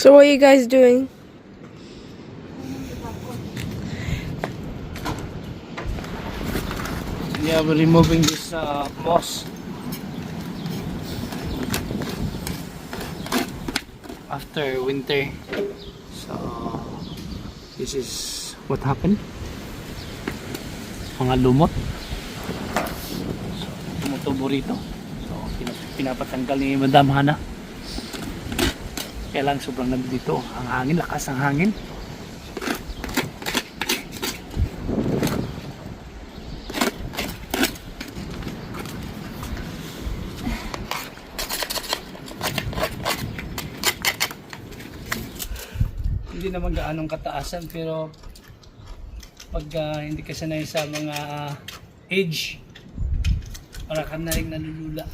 So what are you guys doing? Yeah, we're removing this moss after winter. So this is what happened. Mga lumot. So tumutubo rito. So pinapatanggal ni Madam Hana. Kaya lang sobrang nandito ang hangin, lakas ng hangin. Hindi naman gaanong kataasan, pero pag hindi ka sanay sa mga age, para ka na rin nalulula.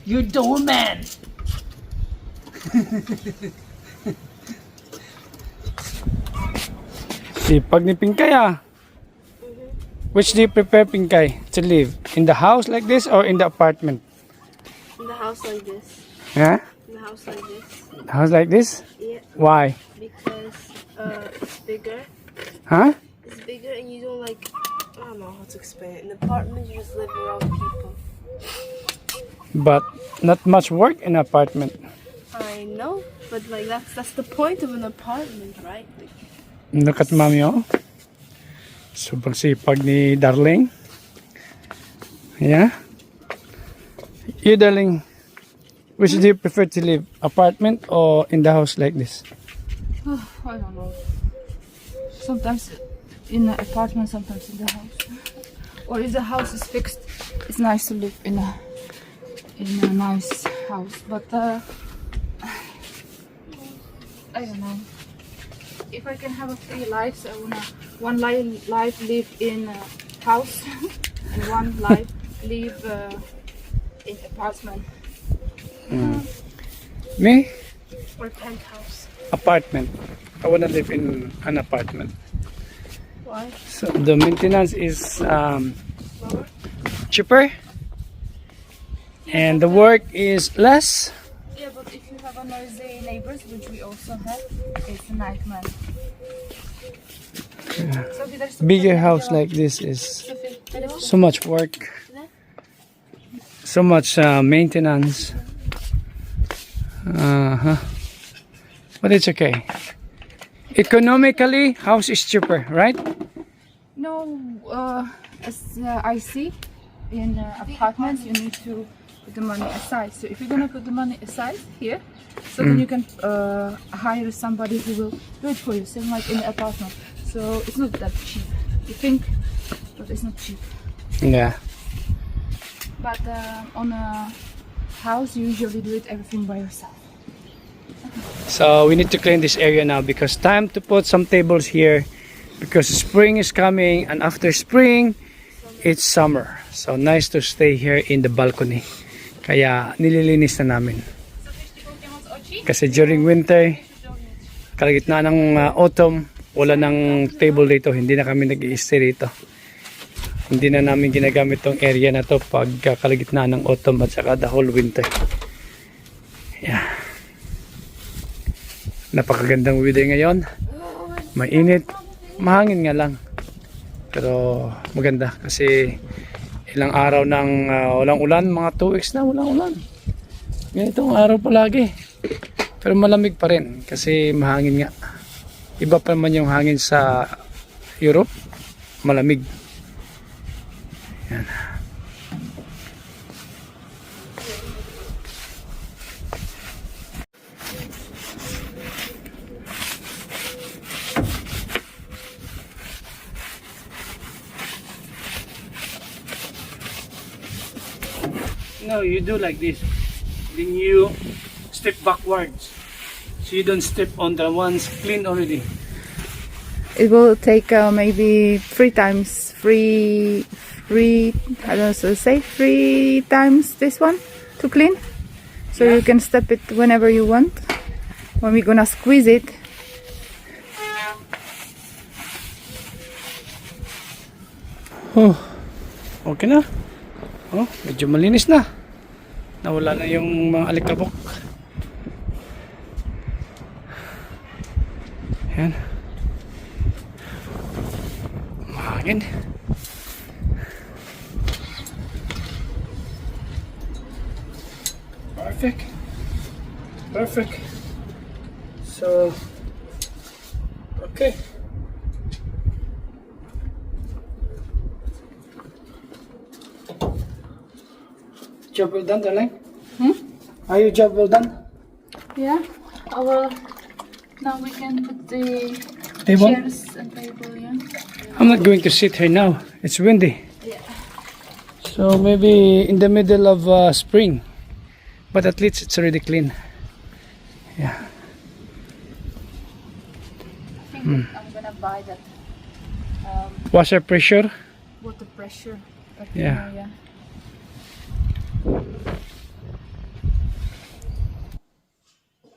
You're the woman! Sipag ni Pinkay ah. Which do you prefer, Pinkay, to live? In the house like this or in the apartment? In the house like this. Yeah? In the house like this. House like this? Yeah, Why? because it's bigger. Huh? It's bigger and you don't like, I don't know how to explain it. In an apartment you just live around people. But not much work in apartment. I know, but like that's the point of an apartment, right? Like, Look at mommy oh. Sobrang sipag ni Darling. Yeah? You darling, which do you prefer to live? Apartment or in the house like this? I don't know. Sometimes in the apartment, sometimes in the house. Or if the house is fixed, it's nice to live in a nice house. But I don't know. If I can have a free life, so I wanna one life live in a house and one life live in apartment Me? or penthouse. Apartment. I wanna live in an apartment. Why? So the maintenance is cheaper and the work is less. Yeah, but if you have a noisy neighbors, which we also have, it's a nightmare. Sophie, there's Bigger house like this is Sophie, so much work, so much maintenance. But it's okay. Economically, house is cheaper, right? no, as I see, in apartments, you need to put the money aside. So if you're gonna put the money aside here, so then you can hire somebody who will do it for you, same like in the apartment. So it's not that cheap. You think, but it's not cheap. Yeah. But on a house, you usually do it everything by yourself. So we need to clean this area now because time to put some tables here because spring is coming and after spring it's summer. So nice to stay here in the balcony. Kaya nililinis na namin. Kasi during winter, kalagitnaan ng autumn, wala ng table dito. Hindi na kami nag-i-stay dito. Hindi na namin ginagamit tong area na to pag kalagitnaan ng autumn at saka the whole winter. Yeah. Napakagandang weather ngayon. Mainit. Mahangin nga lang. Pero maganda kasi ilang araw ng walang ulan. Mga 2 weeks na walang ulan. Ganitong araw palagi. Pero malamig pa rin kasi mahangin nga. Iba pa naman yung hangin sa Europe. Malamig. Yan. No, you do like this. Then you step backwards. So you don't step on the ones clean already. It will take maybe 3 times, I don't know, so say 3 times this one to clean. So you can step it whenever you want. When we're gonna squeeze it, Oh, okay na. Oh, medyo malinis na. Nawala na yung mga alikabok. Yan. Mahangin. Perfect. Perfect. So, okay. Job well done, darling? Are you job well done? Yeah. Now we can put the Table? chairs and table. Yeah. I'm not going to sit here now. It's windy. Yeah. So maybe in the middle of spring. But at least it's already clean. Yeah. I think I'm gonna buy that Washer pressure. water pressure. But, Yeah. yeah.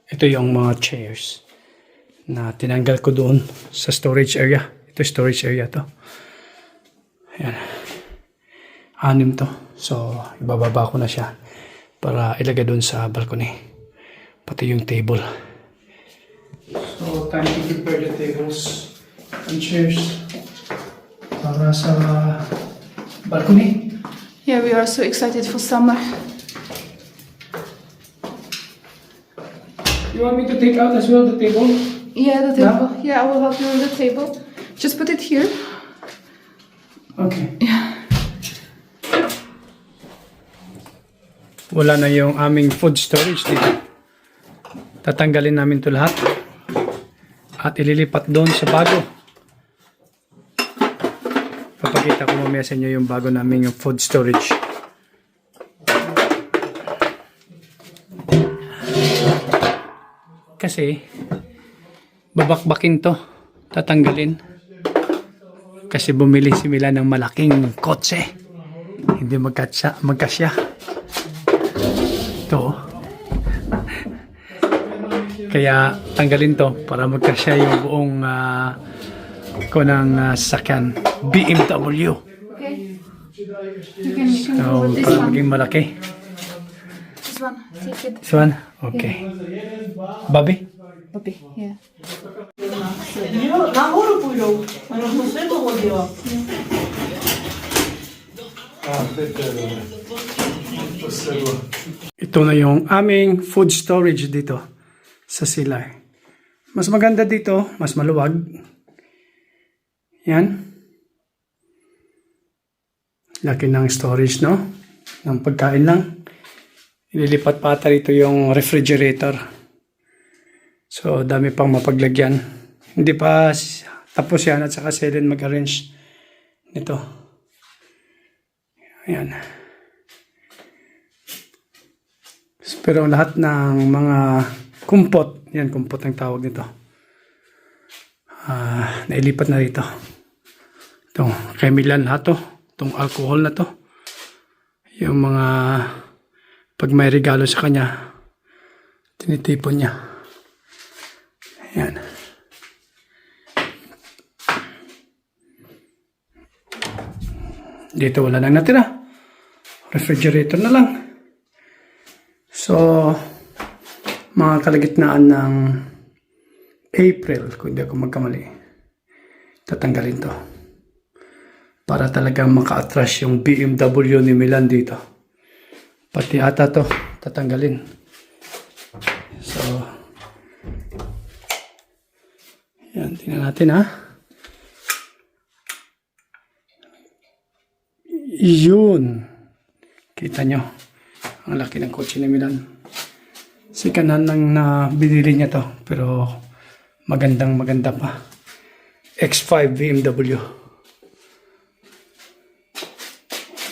Ito yung mga chairs na tinanggal ko doon sa storage area. Ito storage area to. Ayan. 6 to. So, ibababa ko na siya para ilagay doon sa balcony. Pati yung table. So, time to prepare the tables and chairs para sa balcony. Yeah, we are so excited for summer. You want me to take out as well the table? Yeah, the table. Yeah, I will help you with the table. Just put it here. Okay. Wala na yung aming food storage dito. Tatanggalin namin to lahat at ililipat doon sa bago. Papakita ko mamaya sa inyo yung bago namin yung food storage. Kasi babakbakin to, tatanggalin. Kasi bumili si Mila ng malaking kotse. Hindi magkasya. Ito. Kaya tanggalin to para magkasya yung buong sasakyan BMW. Okay. You can So, go with this para one. maging malaki. This one. Take it. This one? Okay. Bobby? Okay. Yeah. 나무를 보여. 아니 무슨 거 어디야? Ito na yung aming food storage dito sa Silay. Mas maganda dito, mas maluwag. Yan. Laki ng storage, no? Ng pagkain lang. Ililipat pa ata rito yung refrigerator. So, dami pang mapaglagyan. Hindi pa tapos yan at saka Selen mag-arrange nito. Ayan. Pero lahat ng mga kumpot, yan kumpot ang tawag nito. Nailipat na rito. Itong chemical lahat to. Itong alcohol na to. Yung mga pag may regalo sa kanya, tinitipon niya. Ayan. Dito wala nang natira. Refrigerator na lang. So, mga kalagitnaan ng April, kung hindi ako magkamali, tatanggalin to. Para talagang maka-attract yung BMW ni Milan dito. Pati ata to, tatanggalin. So, yan, tingnan natin ha. Yun. Kita nyo. Ang laki ng kotse ni Milan. Sikanan lang na binili niya to. Pero maganda pa. X5 BMW.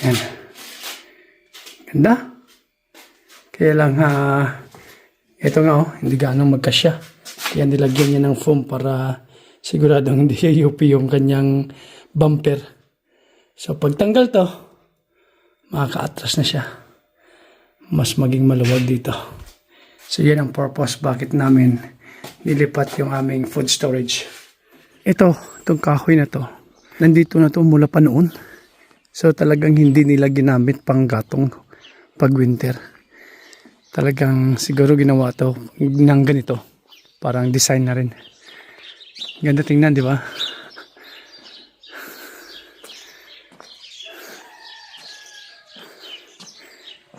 Yan. Ganda. Kaya lang ito nga hindi gaano magkasya. Kaya nilagyan niya ng foam para siguradong hindi yupi yung kanyang bumper. So pagtanggal to, makaka-atras na siya. Mas maging maluwag dito. So yan ang purpose bakit namin nilipat yung aming food storage. Itong kahoy na to, nandito na to mula pa noon. So talagang hindi nila ginamit pang gatong pag winter. Talagang siguro ginawa to ng ganito. Parang design na rin. Ganda tingnan, di ba?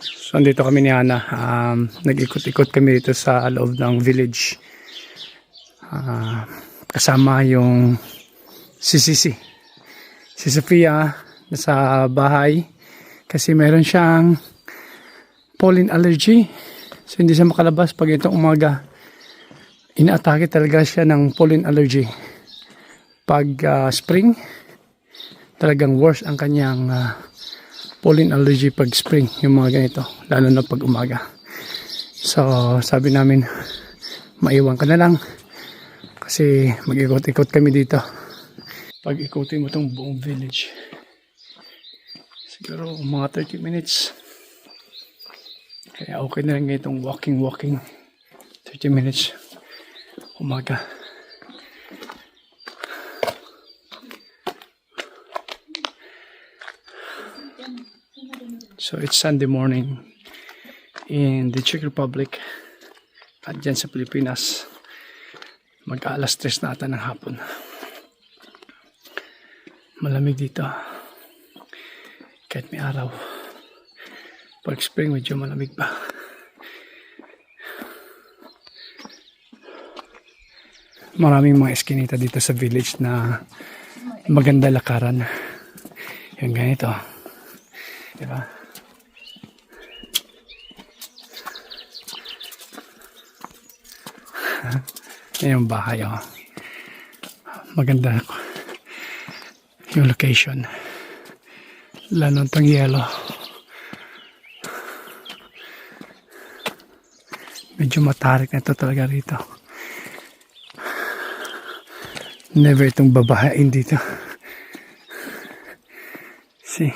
So, andito kami ni Ana. Nag-ikot-ikot kami dito sa loob ng village. Kasama yung si Sophia nasa bahay kasi meron siyang pollen allergy. So, hindi siya makalabas pag itong umaga. Inaatake talaga siya ng pollen allergy. Pag spring, talagang worse ang kanyang pollen allergy pag spring, yung mga ganito, lalo na pag umaga. So, sabi namin, maiwan ka na lang kasi mag-ikot-ikot kami dito. Pag ikutin mo tong buong village, siguro mga 30 minutes. Kaya okay na lang itong walking 30 minutes umaga. So it's Sunday morning in the Czech Republic at dyan sa Pilipinas. Mag-alas 3 na ata ng hapon. Malamig dito kahit may araw. Pag spring medyo malamig pa. Maraming mga eskinita dito sa village na maganda lakaran. Yung ganito, diba? Yan yung bahay, oh. Maganda yung location. Lalo itong yellow. Medyo matarik na ito talaga rito. Never itong babahain dito. See.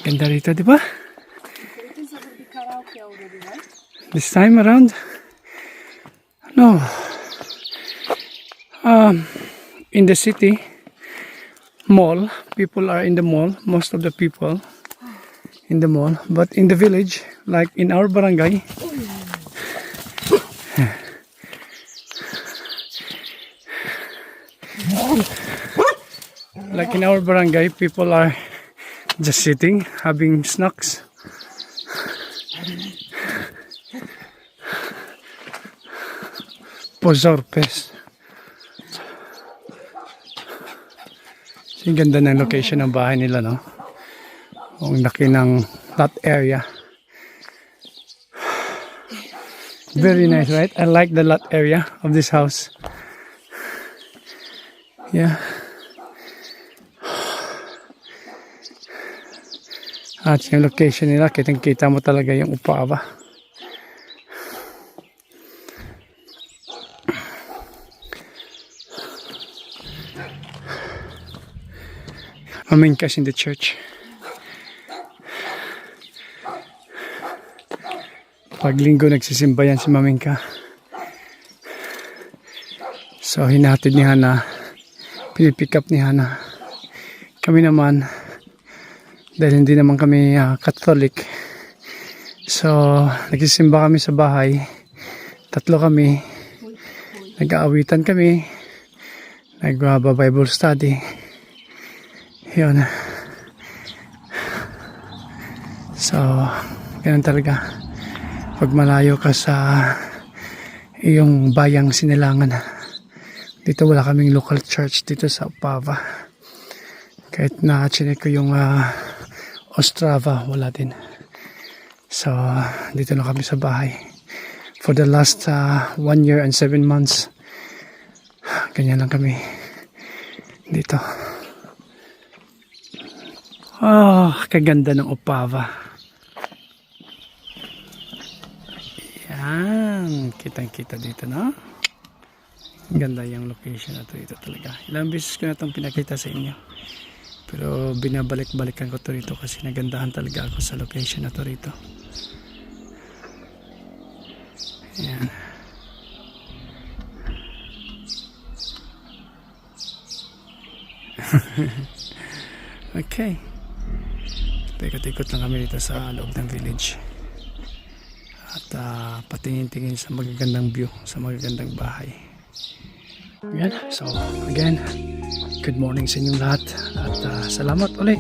Ganda rito, di ba? This time around? No. In the city, mall, people are in the mall, most of the people in the mall. But in the village, like in our barangay, people are just sitting, having snacks. Pozorpes. Ang ganda ng location ng bahay nila, no? Ang laki ng lot area. Very nice, right? I like the lot area of this house. Yeah. At yung location nila, kitang-kita mo talaga yung Opava. Maminkas in the church. Pag linggo nagsisimba yan si Maminka. So hinatid ni Hana, pinipick up ni Hana. Kami naman, dahil hindi naman kami Catholic, so nagsisimba kami sa bahay. 3 kami, nag-aawitan kami, nag-Bible study. Yun. So ganun talaga pag malayo ka sa iyong bayang sinilangan. Dito wala kaming local church dito sa Opava. Kahit na-chinek ko yung Ostrava, wala din. So, dito na kami sa bahay. For the last 1 year and 7 months, ganyan lang kami dito. Oh, kaganda ng Opava. Yan, kitang-kita dito, no? Ganda yung location na to dito talaga. Ilang beses ko na itong pinakita sa inyo. Pero binabalik-balikan ko to rito kasi nagandahan talaga ako sa location na to rito. Ayan. Okay. Ikot-ikot lang kami dito sa loob ng village. At patingin-tingin sa magagandang view, sa magagandang bahay. Ayan. So, again, good morning sa inyong lahat. At salamat ulit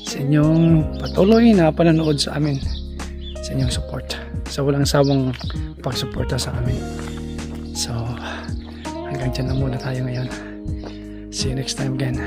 sa inyong patuloy na pananood sa amin, sa inyong support, sa walang sawang pagsuporta sa amin. So, hanggang dyan na muna tayo ngayon. See you next time again.